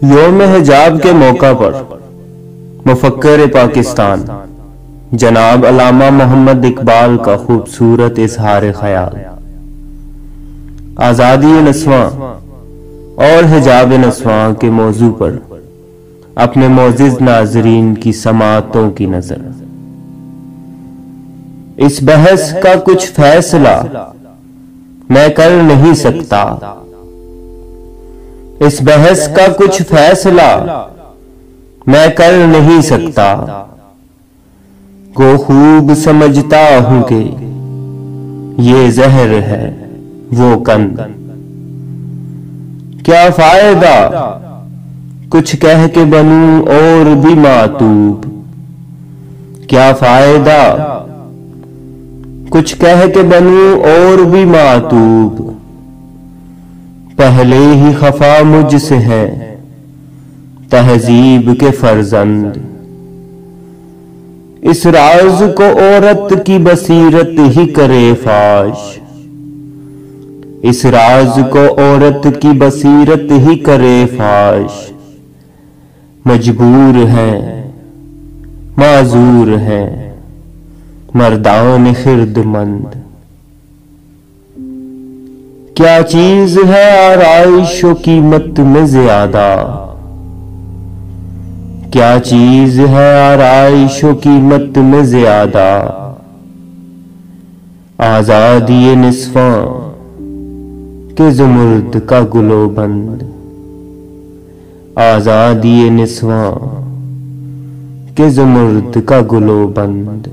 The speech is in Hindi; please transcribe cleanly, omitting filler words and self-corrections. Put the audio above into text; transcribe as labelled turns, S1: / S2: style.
S1: यौम हिजाब के मौका पर मुफक्किर पाकिस्तान जनाब अल्लामा मोहम्मद इकबाल का खूबसूरत इजहार ख्याल। आज़ादी नस्वां और हिजाब नस्वां के मौजू पर अपने मोअज़्ज़िज़ नाज़रीन की समाअतों की नजर। इस बहस का कुछ फैसला मैं कर नहीं सकता, इस बहस का कुछ फैसला मैं कर नहीं सकता। को खूब समझता हूं कि ये जहर है वो कंद। क्या फायदा कुछ कह के बनूं और भी मातूब, क्या फायदा कुछ कह के बनूं और भी मातूब। पहले ही खफा मुझसे है तहजीब के फर्जंद। इस राज को औरत की बसीरत ही करे फाश, इस राज को औरत की बसीरत ही करे फाश। मजबूर है माजूर है मर्दान खिर्दमंद। क्या चीज है आराइश व कीमत में ज्यादा, क्या चीज है आराइश व कीमत में ज्यादा। आजादी निस्वां के ज़ुमुर्द का गुलोबंद, आजादी निस्वां के ज़ुमुर्द का गुलोबंद।